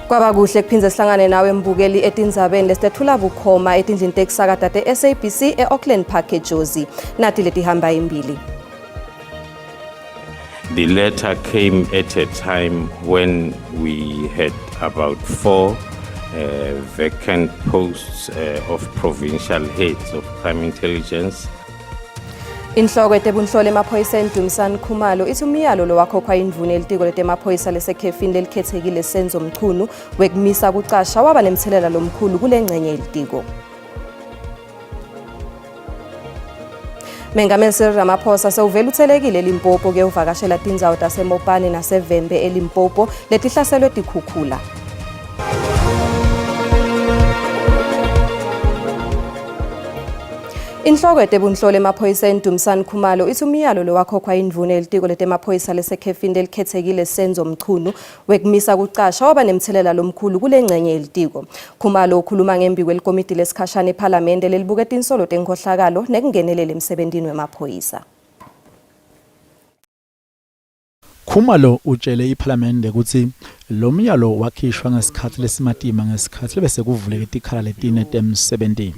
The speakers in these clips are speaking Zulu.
Kwaba kuhle kuphinze sihlangane nawe mbukeli etindzabeni lesithula bukhoma etindlini tekusakata te-SABC e-Auckland Park eJozi. Nathi letihamba imbili. The letter came at a time when we had about 4 vacant posts of provincial heads of crime intelligence. Inhloko etebunhloli emaphoyisa eNdumsani Khumalo ithi umyalo lo wakhokhwa indvuna elitiko letemaphoyisa lesekhefini lelikhethekile Senzo Mchunu wekumisa kucasha waba nemthelela lomkhulu kule ngxenye yelitiko. Mengameli Cyril Ramaphosa sewuvela uthelekile eLimpopo ke uvakashela tindzawo taseMopane naseVembe eLimpopo letihlaselwe tikhukhula. Inhloko etebunhloli emaphoyisa eNdumsani Khumalo ithi umyalo lo wakhokhwa indvuna elitiko letemaphoyisa lesekhefini lelikhethekile Senzo Mchunu wekumisa kucasha waba nemthelela lomkhulu kule ngxenye yelitiko. Khumalo ukhuluma ngembi kwelikomiti lesikhashana ePhalamende lelibuka tinsolo tenkhohlakalo nekungenelela emsebentini wemaphoyisa. Khumalo utshele iPhalamende ukuthi lo myalo wakhishwa ngesikhathi lesimatima ngesikhathi bese kuvuleke tikhala letine tem-70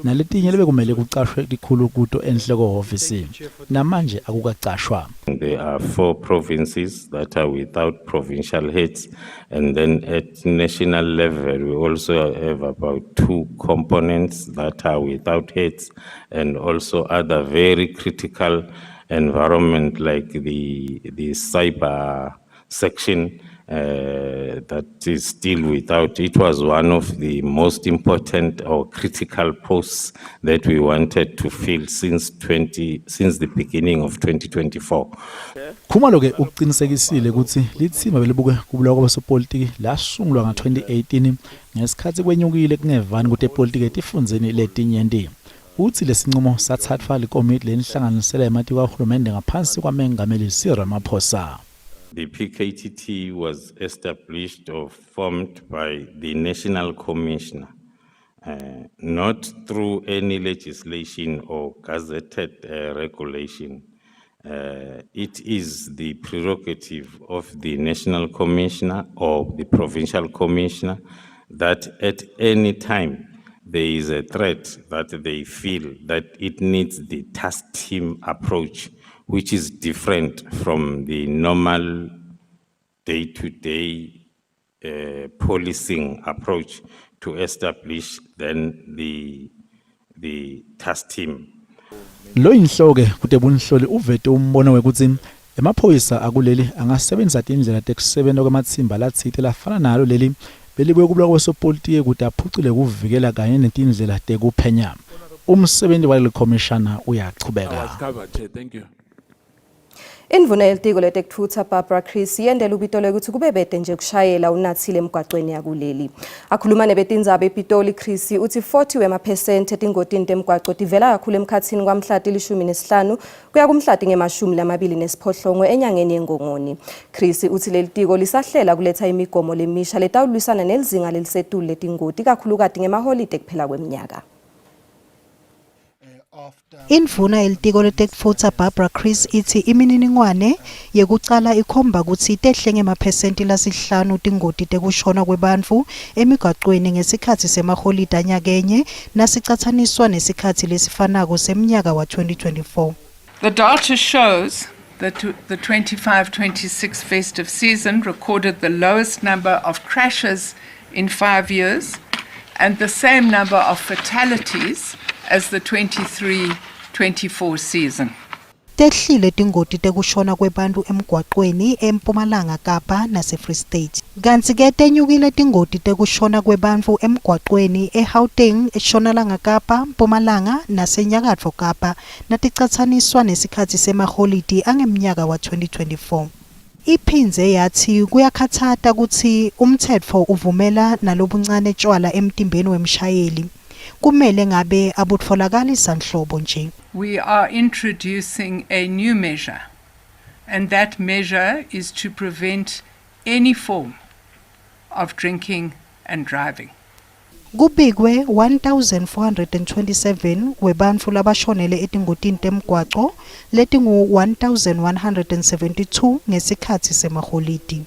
naletinye lebekumele kucashwe likhulu kuto enhloko office namanje akukacashwa. There are 4 provinces that are without provincial heads, and then at national level we also have about 2 components that are without heads, and also other very critical environment like the cyber section that is still without. It was one of the most important or critical posts that we wanted to fill since the beginning of 2024. Khumalo ke uqinisekisile ukuthi lithimba belibuke kubulawa kwabasopolitiki lasungulwa nga-2018 ngesikhathi kwenyukile kungevani ukuthi epolitiki etifundzeni letinyendi. Uthi lesinqumo sathathwa likomiti lenhlanganisela yamatiko kahulumende ngaphansi kwamengameli Cyril Ramaphosa. The PKTT was established or formed by the National Commissioner, not through any legislation or gazetted regulation. It is the prerogative of the National Commissioner or the Provincial Commissioner that at any time there is a threat that they feel that it needs the task team approach, which is different from the normal day-to-day policing approach, to establish then the task team. Lo inhloke kutebunhloli uvete umbono wekuthi emaphoyisa akuleli angasebenzisa indlela tekusebenta kwamathimba latsite lafana nalo leli belibuye kubulawa kwabasopolitiki ukuthi aphucule kuvikela kanye netindlela tekuphenya. Umsebenzi waleli commissioner uyachubeka. Thank you. Indvuna yelitiko letekuthutha Barbara Chris yendela uPitoli ukuthi kube bede nje kushayela unathile emgwaqweni yakuleli. Akhuluma nebetindzaba ePitoli Chris uthi 40 wema% etingotini temgwaqo tivela kakhulu emkhathini kwamhlati 15 kuya kumhlati nge-28 enyangeni yeNgongoni. Chris uthi lelitiko lisahlela kuletha imigomo lemisha letawulisana nelizinga lelisetulu letingoti kakhulukati ngemaholide kuphela kweminyaka. Indvuna yelitiko letekutfutsa Barbara Chris ithi imininingwane yekucala ikhomba kutsi tehle ngema% lasihlanu tingoti tekushona kwebantfu emigwaqweni ngesikhathi semaholide anyakenye nasicatsaniswa nesikhathi lesifanako semnyaka wa 2024. The data shows that the 25-26 festive season recorded the lowest number of crashes in 5 years and the same number of fatalities as the 23-24 season. Tehlile tingoti tekushona kwebantu emgwaqweni eMpumalanga Kapa nase Free State. Kanti ke tenyukile tingoti tekushona kwebantu emgwaqweni eGauteng, eShonalanga Kapa, Mpumalanga nase Nyakatfo Kapa naticatsaniswa nesikhathi semaholidi angemnyaka wa 2024. Iphinze yathi kuyakhathata ukuthi umthetho uvumela nalobuncane tshwala emtimbeni wemshayeli. Kumele ngabe abutfolakala isanhlobo nje. We are introducing a new measure, and that measure is to prevent any form of drinking and driving. Kubikwe 1427 webantfu labashonele etingotini temgwaqo letingu 1172 ngesikhathi semaholidi.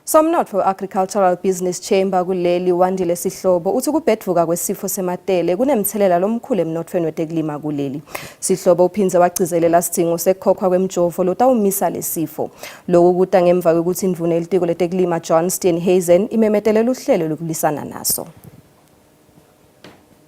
Somnotfo Agricultural Business Chamber kuleli Wandile Sihlobo uthi ukubhedvuka kwesifo sematele kunemthelela lomkhulu emnothweni wetekulima kuleli. Sihlobo uphinze wagcizelela isidingo sekukhokhwa kwemjovo lotawumisa lesifo. Lokhu kuta ngemva kokuthi indvuna yelitiko letekulima John Steenhuisen imemetelela uhlelo lokulisana naso.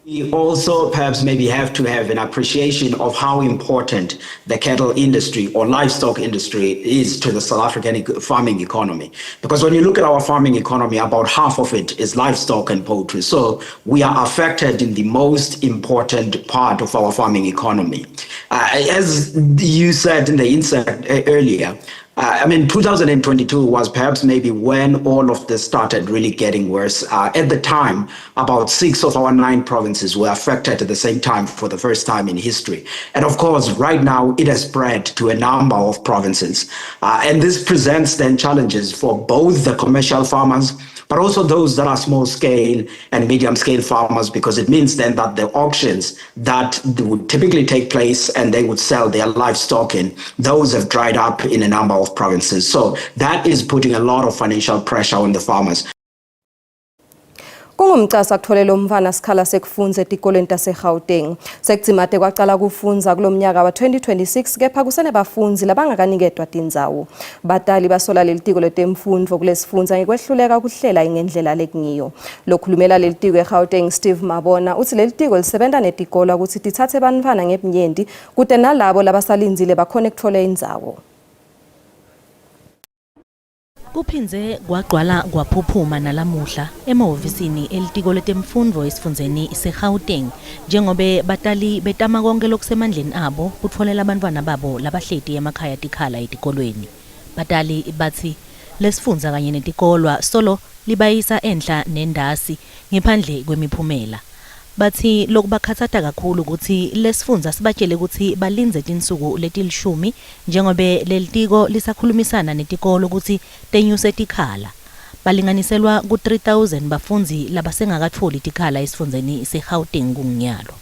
We also perhaps maybe have to have an appreciation of how important the cattle industry or livestock industry is to the South African farming economy. Because when you look at our farming economy, about half of it is livestock and poultry. So we are affected in the most important part of our farming economy. As you said in the insert earlier, 2022 was perhaps maybe when all of this started really getting worse. At the time, about 6 of our 9 provinces were affected at the same time for the first time in history. And of course, right now, it has spread to a number of provinces. And this presents then challenges for both the commercial farmers, but also those that are small scale and medium scale farmers, because it means then that the auctions that would typically take place and they would sell their livestock in, those have dried up in a number of provinces. So that is putting a lot of financial pressure on the farmers. Kungumcasa kutholela umfana sikhala sekufunza etikolweni taseGauteng. Sekudzimate kwaqala kufunza kulomnyaka wa 2026 kepha kusene bafunzi labangakaniketwa tindzawo. Batali basola lelitiko letemfundvo kulesifunza ngekwehluleka ukuhlela ngendlela lekungiyo. Lokhulumela lelitiko eGauteng Steve Mabona uthi lelitiko lisebenta netikolo ukuthi tithathe bantfwana ngebunyenti kute nalabo labasalinzile bakhone kuthola indzawo. Kuphinze kwagcwala kwaphuphuma nalamuhla emahhovisini elitiko letemfundvo esifundzeni seGauteng njengobe batali betama konke lokusemandleni abo kutfolela abantwana babo labahleti emakhaya tikhala etikolweni. Batali bathi lesifundza kanye netikolwa solo libayisa enhla nendasi ngephandle kwemiphumela. Bathi lokubakhatsata kakhulu ukuthi lesifundza sibatshele ukuthi balinze tinsuku letilishumi njengobe lelitiko lisakhulumisana netikolo ukuthi tenyuse tikhala. Balinganiselwa ku 3000 bafundzi labasengakatholi tikhala esifundzeni seGauteng kungunyalo.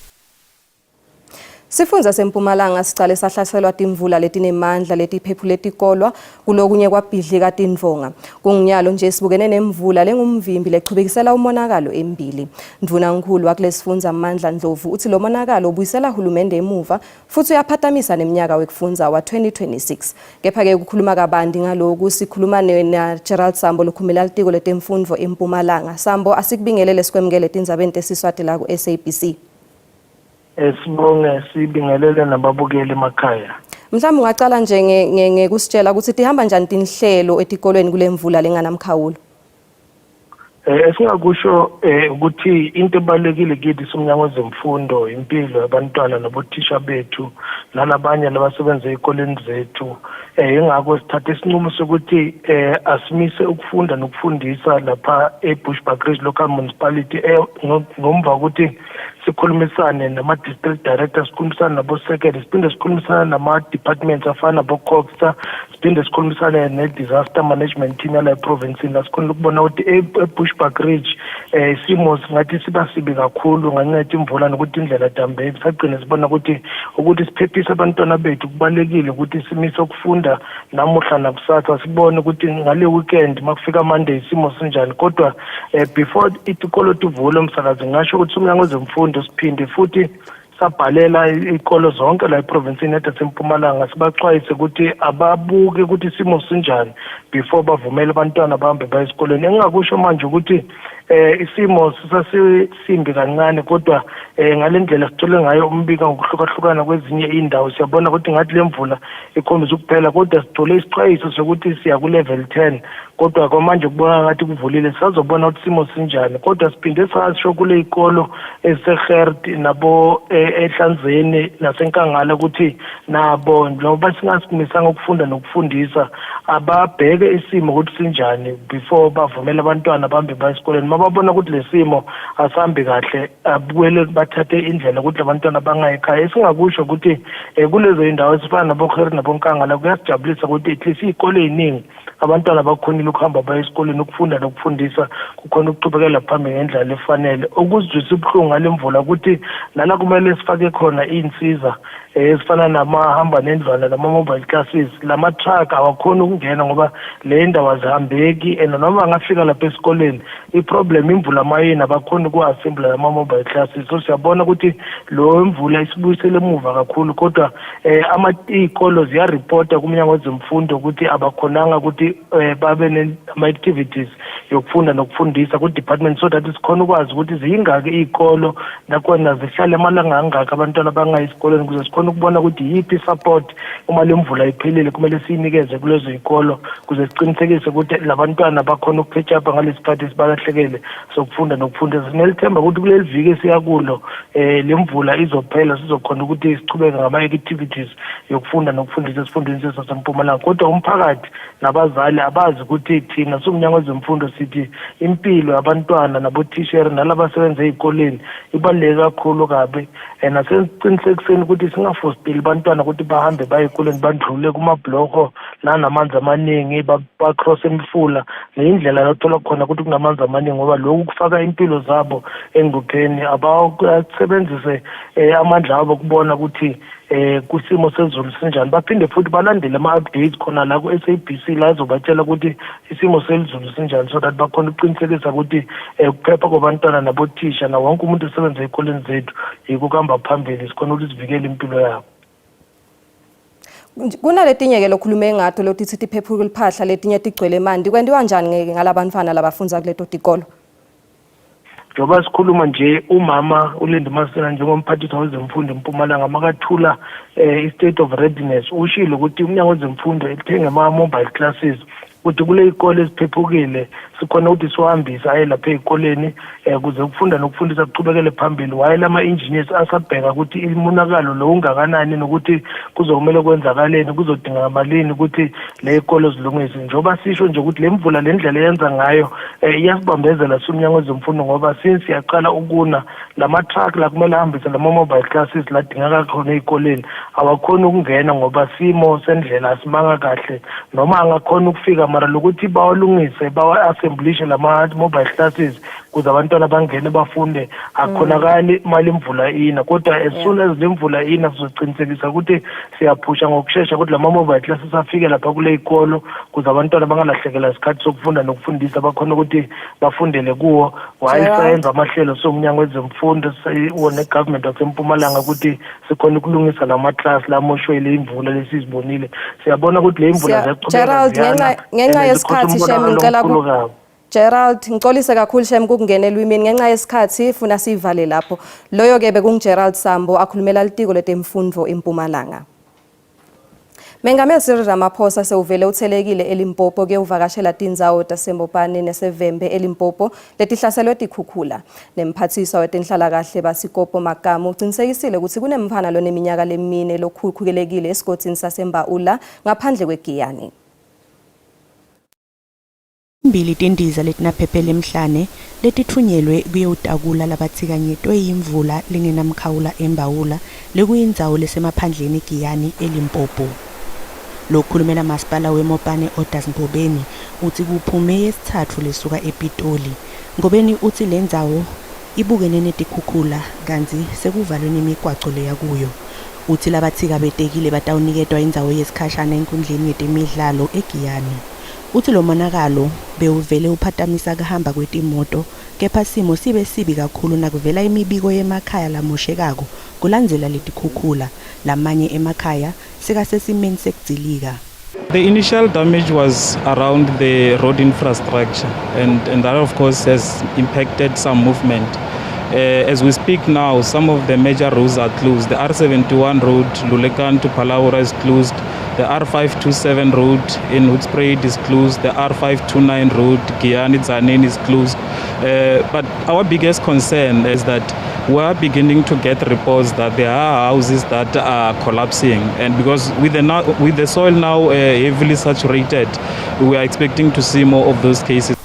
Sifundza seMpumalanga sicale sahlaselwa timvula letinemandla letiphephule etikolwa kulokunye kwabhidlika tindvonga. Kungunyalo nje sibukene nemvula lengumvimbi lechubekisela umonakalo embili. Ndvunankhulu wakulesifundza Mandla Ndlovu uthi lo monakalo ubuyisela hulumende emuva futhi uyaphatamisa neminyaka wekufundza wa 2026. Kepha-ke kukhuluma kabandi ngaloku sikhuluma na Gerald Sambo lokhumela litiko letemfundvo eMpumalanga. Sambo asikubingelele sikwemukele tindzabeni tesiswati la ku SABC. Sibonge sibingelele nababukeli emakhaya. Mhlawumbe ungaqala nje ngekusitshela ukuthi tihamba njani tinhlelo etikolweni kulemvula lenganamkhawulo. Esingakusho ukuthi into ebalekile kithi somnyango wezemfundo impilo yabantwana nabothisha bethu nalabanye labasebenza ezikoleni zethu ingakho sithatha isinqumo sokuthi asimise ukufunda nokufundisa lapha eBushbuckridge Local Municipality ngomva ukuthi sikhulumisane nama-district directors, sikhulumisane nabo-secretary, siphinde sikhulumisane nama-departments afana nabo-COGTA, siphinde sikhulumisane ne-disaster management team yala eprovinsini. Lasikhona ukubona ukuthi eBushbuckridge isimo singathi siba sibi kakhulu ngenxa imvula nokuthi indlela dambe sagcina sibona ukuthi siphephise abantwana bethu kubalekile ukuthi simise ukufunda namuhla nakusasa sibone ukuthi ngale weekend makufika Monday isimo sinjani. Kodwa before itikolo tivule umsakazi ngasho ukuthi umnyango wezemfundo siphinde futhi sabhalela ikolo zonke la eprovinsini yaseMpumalanga sibaxwayise ukuthi ababuke ukuthi isimo sinjani before bavumele abantwana bahambe baye esikoleni. Engakusho manje ukuthi isimo sisasimbi kancane kodwa ngalendlela sithole ngayo umbiko ngokuhlukahlukana kwezinye indawo siyabona ukuthi ngathi lemvula ikhombisa ukuphela kodwa sithole isixwayiso sokuthi siya ku level 10 kodwa kwamanje kubona ngathi kuvulile sizobona ukuthi isimo sinjani. Kodwa siphinde sasho kule ikolo eseGert nabo eHlanzeni naseNkangala ukuthi nabo ngoba singasimisanga ukufunda nokufundisa ababheke isimo ukuthi sinjani before bavumela abantwana bahambe baye esikoleni. Mababona ukuthi lesimo asambi kahle abukele bathathe indlela ukuthi abantwana bangayikhaya. Esingakusho ukuthi kulezo indawo esifana naboGert naboNkangala kuyasijabulisa ukuthi at least izikole eziningi abantwana bakhonile bakulungele ukuhamba baye esikoleni ukufunda nokufundisa kukhona ukuqhubekela phambili ngendlela efanele. Okuzwisa ubuhlungu ngale mvula ukuthi lana kumele sifake khona insiza ezifana namahamba nendlwana nama-mobile classes. Lama-truck awakhona ukungena ngoba le ndawo azihambeki and noma angafika lapha esikoleni i-problem imvula mayini abakhona uku-assembla lama-mobile classes. So siyabona ukuthi lo mvula isibuyisele emuva kakhulu kodwa iy'kolo ziyaripota kuMnyango weZemfundo ukuthi abakhonanga ukuthi babe nama-activities yokufunda nokufundisa ku-department so that sikhona ukwazi ukuthi ziyingaki iy'kolo nakhona zihlale amalanga angaka abantwana abangayi esikoleni ukuze sikhona ukubona ukuthi yiphi i-support uma le mvula iphelile kumele siyinikeze kulezo y'kolo ukuze siqinisekise ukuthi labantwana bakhona ukuphetshapha ngalesi sikhathi esibalahlekele sokufunda nokufundisa. Sinelithemba ukuthi kuleli viki esiyakulo le mvula izophela sizokhona ukuthi sichubeke ngama-activities yokufunda nokufundisa esifundweni saseMpumalanga. Kodwa umphakathi nabazali abazi ukuthi thina siwuMnyango weZemfundo sithi impilo yabantwana nabothishere nalabasebenza ey'koleni ibaluleke kakhulu kabi and asesiqinisekiseni ukuthi singafosteli abantwana ukuthi bahambe baye ey'koleni bandlule kumabhloko nanamanzi amaningi bacross imifula neyindlela yothola khona ukuthi kunamanzi amaningi ngoba lokhu kufaka impilo zabo engcupheni. Abasebenzise amandla abo kubona ukuthi kusimo sezulu sinjani baphinde futhi balandele ama-updates khona la ku-SABC la ezobatshela ukuthi isimo sezulu sinjani so that bakhona ukuqinisekisa ukuthi ukuphepha kwabantwana nabothisha na wonke umuntu osebenza ey'koleni zethu yikho kuhamba phambili sikhona ukuthi sivikele impilo yabo. Kunaletinye-ke lokhulume ngato lokuthi sithi iphephuka liphahla letinye tigcwele mandi kwendiwa njani ngalabantwana labafundza kuleto tikolo? Njoba sikhuluma nje umama uLindi Masela njengomphathiswa wezemfundo eMpumalanga makathula i-state of readiness ushilo ukuthi uMnyango weZemfundo ethenge ama-mobile classes ukuthi kule y'kole eziphephukile sikhona ukuthi siwahambise aye lapha ey'koleni ukuze ukufunda nokufundisa kuchubekele phambili. Waye lama-engineers asabheka ukuthi imonakalo lo ungakanani nokuthi kuzomele kwenzakaleni kuzodingeka malini ukuthi le y'kole zilungise. Njoba sisho nje ukuthi le mvula le ndlela eyenza ngayo iyasibambezela siwuMnyango weZemfundo ngoba since yaqala ukuna lama-truck la kumele ahambise lama-mobile classes ladingeka khona ey'koleni awakhona ukungena ngoba simo sendlela asimanga kahle noma angakhona ukufika mara lokuthi bawalungise bawa-assemblishe lama-mobile classes kuze abantwana bangene bafunde akhonakali mali imvula ina kodwa as soon as le mvula ina sizocinisekisa ukuthi siyaphusha ngokushesha ukuthi lama-mobile classes afike lapha kule y'kolo kuze abantwana bangalahlekelwa isikhathi sokufunda nokufundisa bakhona ukuthi bafundele kuwo. Wayesayenza amahlelo soMnyango weZemfundo ne-government waseMpumalanga ukuthi sikhona ukulungisa lama-class lamoshwele imvula lesizibonile. Siyabona ukuthi le imvula ziyaqhubeka ngenxa yesikhathi Shem ngicela Gerald ngicolise kakhulu Shem kukungenela imini ngenxa yesikhathi funa sivale lapho. Loyo ke bekunguGerald Sambo akhulumela litiko letemfundo eMpumalanga. Mengameli Cyril Ramaphosa sewuvele uthelekile eLimpopo ke uvakashela tindzawo taseMbopane neSevembe eLimpopo letihlaselwe tikhukhula. Nemphathiswa wetenhlalakahle baSikopo Magama uqinisekisile ukuthi kunemphana loneminyaka lemine lokhukhukelekile esigodini saseMbaula ngaphandle kweGiyani. Imbili tindiza letinaphephela emhlane letithunyelwe kuyewutakula labathikanyetwe yimvula lingenamkhawula eMbawula lekuyindzawo lesemaphandleni eGiyani eLimpopo. Lokhulumela masipala weMopane Odas Ngobeni uthi kuphume yesithathu lesuka ePitoli. Ngobeni uthi le ndzawo ibukene netikhukhula kanti sekuvalwe nemigwaco leya kuyo. Uthi labathika betekile batawuniketwa indzawo yesikhashana enkundleni yetemidlalo eGiyani. Uthi lo monakalo bewuvele uphatamisa kuhamba kwetimoto kepha simo sibe sibi kakhulu nakuvela imibiko yemakhaya lamoshekako kulandzela letikhukhula lamanye emakhaya sekasesimeni sekugcilika. The initial damage was around the road infrastructure and that of course has impacted some movement. As we speak now, some of the major roads are closed. The R71 road, Lulekan to Palawura is closed. The R527 road in Hoedspruit is closed. The R529 road, Giyani Tzaneen is closed. But our biggest concern is that we are beginning to get reports that there are houses that are collapsing. And because with the soil now heavily saturated, we are expecting to see more of those cases.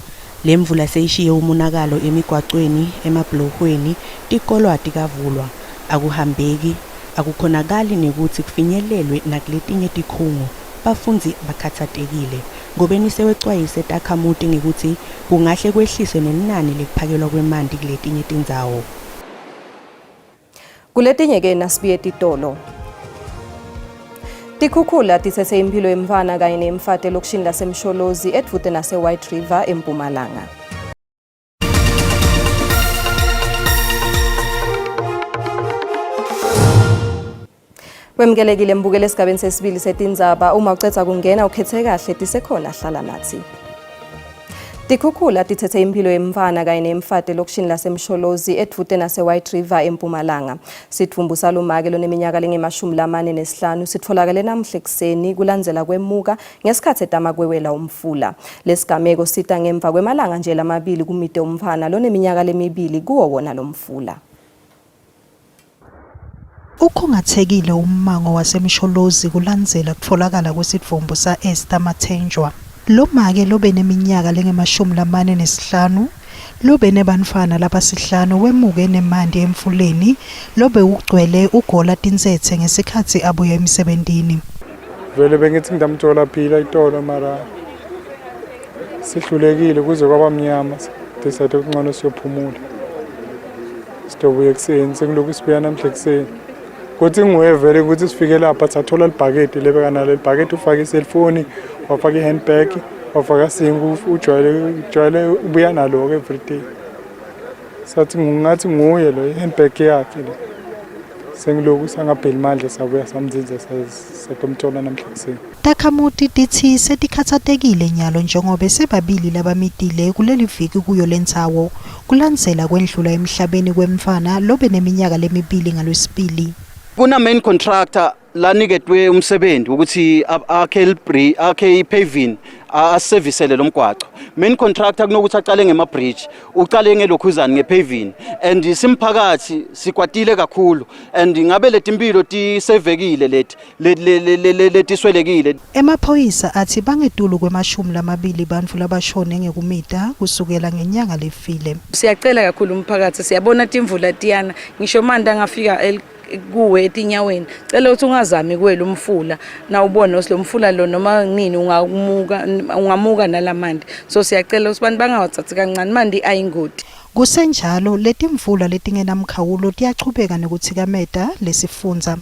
Le mvula seyishiye umonakalo emigwaqweni emabhlokweni tikolo atikavulwa akuhambeki akukhonakali nekuthi kufinyelelwe nakuletinye tikhungo bafundzi bakhathatekile Ngobenise wexwayise Takhamuti ngekuthi kungahle kwehliswe nenani lekuphakelwa kwemanti kuletinye tindzawo. Kuletinye ke nasibiye titolo. Tikhukhula tithethe impilo yemfana kanye nemfate lokishini lasemsholozi edvute nase White River eMpumalanga. Wemkelekile mbukele esigabeni sesibili setindzaba uma ucetha kungena ukhethe kahle tisekhona hlala nathi. Tikhukhula tithethe impilo yemfana kanye nemfate lokishini lasemsholozi edvute nase White River eMpumalanga. Sithumbu salumake loneminyaka lenge-45 sitfolakale namhle kuseni kulandzela kwemuka ngesikhathi etamakwewela umfula. Lesigameko sita ngemva kwemalanga nje lamabili kumite umfana loneminyaka lemibili kuwo wona lomfula. Ukhungathekile ummango wasemsholozi kulandzela kutfolakala kwesithumbu sa-Esther Mathenjwa. Lo make lobe neminyaka lenge-45 lobe nebantfwana labasihlanu wemuke nemanti emfuleni lobe ugcwele ugola tinsethe ngesikhathi abuya emsebentini. Vele bengithi ngidamthola phila itolo mara sihlulekile kuze kwaba mnyama desathi kungcono siyophumula. Sitobuye ekuseni sengilokhu sibuya namhla ekuseni. Kuthi nguye vele ukuthi sifike lapha sathola libhakede lebeka nalo libhakede ufaka iselfoni wafaka ihandbag wafaka singu ujwayele ubuya nalo everyday. Sathi ngathi nguye lo ihandbag yakhe le. Sengilokhu sangapheli manje sabuya samzinza satomthola namhla kuseni. Takhamuti tithi setikhathatekile nyalo njengoba sebabili labamitile kuleli viki kuyo lentsawo kulandzela kwendlula emhlabeni kwemfana lobe neminyaka lemibili ngalwesibili. Kuna main contractor laniketwe umsebenzi ukuthi akhe ipaving aserviceele lomgwaqo. Main contractor kunokuthi aqale ngema-bridge uqale ngelokhuzana ngepaving and simphakathi sikwatile kakhulu and ngabe letimpilo tisevekile letiswelekile. Emaphoyisa athi bangedulu kwe-20 bantfu labashone ngekumita kusukela ngenyanga lefile. Siyacela kakhulu umphakathi siyabona timvula tiyana ngisho manje angafika kuwe etinyaweni cela ukuthi ungazami kwela umfula na ubone ukuthi lo mfula lo noma nini ungamuka nalamanti so siyacela ukuthi abantu bangawathathi kancane manje ayingoti. Kusenjalo letimvula letingenamkhawulo tiyachubeka nekuthikameta lesifundza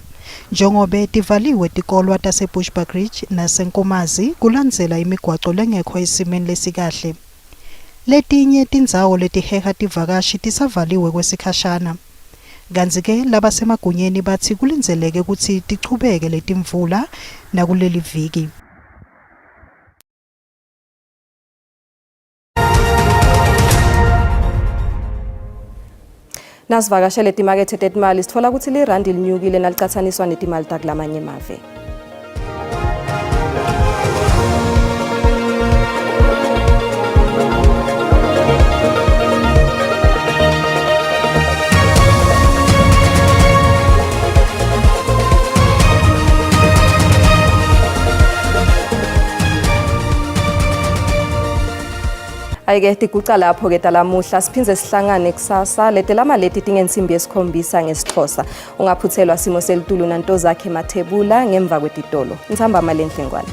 njengoba tivaliwe tikolwa taseBushbuckridge naseNkomazi kulandzela imigwaco lengekho esimeni lesikahle. Letinye tindzawo letiheha tivakashi tisavaliwe kwesikhashana. Kanti-ke labasemagunyeni bathi kulindzeleke ukuthi tichubeke letimvula nakuleli viki. Nasivakashele timakethe tetimali sitfola ukuthi lirandi linyukile nalicathaniswa netimali takulamanye emave. Ayike tiguca lapho ke talamuhla siphinze sihlangane kusasa letelama leti tingensimbi yesikhombisa ngesixhosa ungaphuthelwa simo selitulu nanto zakhe mathebula ngemva kwetitolo Ntsamba Malenhle Ngwane.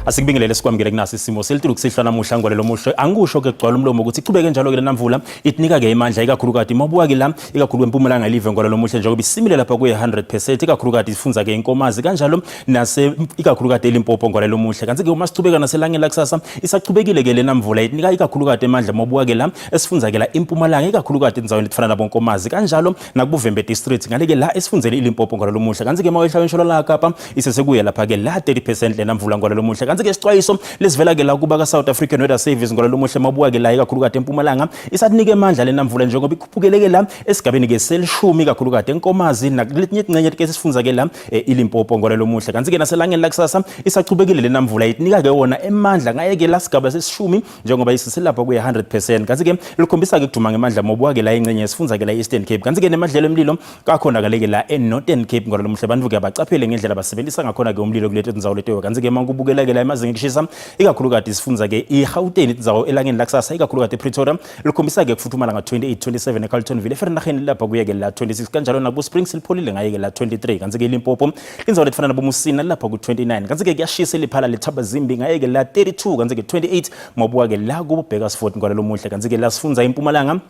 Asikubingelele sikwamukele kunasi isimo selitulu kusihlwa namuhla ngolelo muhle angusho ke gcwala umlomo ukuthi ichubeke njalo ke namvula itinika ke imandla ikakhulukati mabuka ke la ikakhulu eMpumalanga live ngolelo muhle njengoba isimile lapha kuye 100% ikakhulukati ifunza ke inkomazi kanjalo nase ikakhulukati eLimpopo ngolelo muhle kanti ke uma sichubeka naselangeni la kusasa isachubekile ke le namvula itinika ikakhulukati emandla mabuka ke la esifunza ke la eMpumalanga ikakhulukati indzaweni efana nabonkomazi kanjalo nakubuvembe district ngale ke la esifunzele iLimpopo ngolelo muhle kanti ke mawehla wensholo la Kapa isesekuye lapha ke la 30% le namvula ngolelo muhle kanti ke isixwayiso lesivela ke la kuba ka South African Weather Service ngolalo lomuhle mabuka ke la ikakhulukade eMpumalanga isatinike amandla lenamvula njengoba ikhuphukele la esigabeni ke selishumi ikakhulukade eNkomazi nakuletinye ingcenye ke sifundza ke la iLimpopo ngolalo lomuhle kanti ke naselangeni la kusasa isachubekile lenamvula itinika ke wona emandla ngaye ke la sigaba sesishumi njengoba isiselapha kuye 100% kanti ke likhombisa ke kuduma ngemandla mobuka ke la ingcenye sifundza ke la Eastern Cape kanti ke nemadlelo emlilo kakhona ke la eNorthern Cape ngolalo lomuhle abantu ke abacaphele ngendlela basebenzisa ngakhona ke umlilo kulethe indzawo leteyo kanti ke mangubukela ke la emazinga kushisa ikakhulukade sifundza ke iGauteng indzawo elangeni la kusasa ikakhulukade ePretoria likhombisa ke kufuthumala nga 28-27 eCarltonville eFernageni lapha kuye ke la 26 kanjalo naku Springs lipholile ngaye ke la 23 kanti ke Limpopo indzawo lefana nabo Musina lapha ku 29 kanti ke kuyashisa liphala leThabazimbi ngaye ke la 32 kanti ke 28 mabuka ke la ku Bakersford ngolalo muhle kanti ke la sifundza eMpumalanga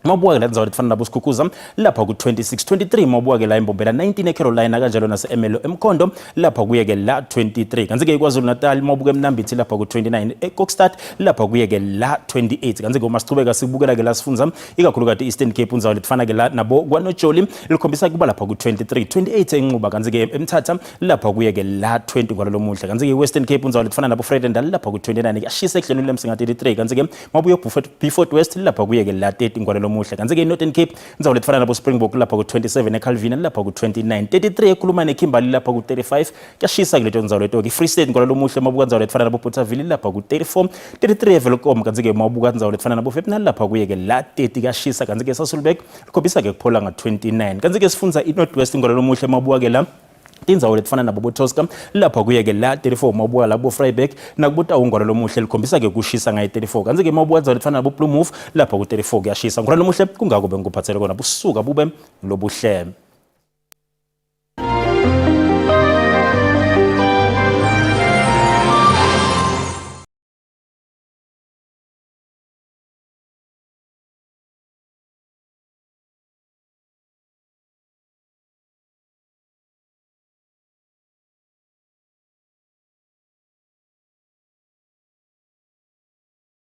mabuka la ndzawo lefana nabo Skukuza lapha ku 26-23 mabuka ke la eMbombela 19 eCarolina kanjalo nase Emelo eMkhondo lapha kuye ke la 23 kanti ke KwaZulu Natal mabuka eMnambithi lapha ku 29 eKokstad lapha kuye ke la 28 kanti ke masicubeka sibukela ke la sifundza ikakhulukade Eastern Cape indzawo lefana ke la nabo kwaNojoli likhombisa kuba lapha ku 23-28 enquba kanti ke eMthatha lapha kuye ke la 20 ngolalo muhle kanti ke Western Cape indzawo lefana nabo Vredendal lapha ku 29 kuyashisa ehlelweni lemsinga 33 kanti ke mabuya Beaufort West lapha kuye ke la 30 ngolalo muhle kanti ke Northern Cape indzawo lefana nabo Springbok lapha ku 27 eCalvin lapha ku 29 33 ekhuluma neKimberley lapha ku 35 kuyashisa kuleto ndzawo leto ke Free State ngolalo muhle mabuka indzawo lefana nabo Bothaville lapha ku 34 33 eVelkom kanti ke mabuka indzawo lefana nabo Fepnal lapha kuye ke la 30 kuyashisa kanti ke Sasolburg likhombisa ke kuphola nga 29 kanti ke sifundza iNorthwest ngolalo muhle mabuka ke la indzawo lefana nabo Botosca lapha kuye ke la 34 mabuka labo Vryburg nakubuta ungolalo muhle likhombisa ke kushisa ngaye 34 kanti ke mabuka indzawo lefana nabo Blue Move lapha ku 34 kuyashisa ngolalo muhle kungako bengikuphathele kona busuka bube lobuhle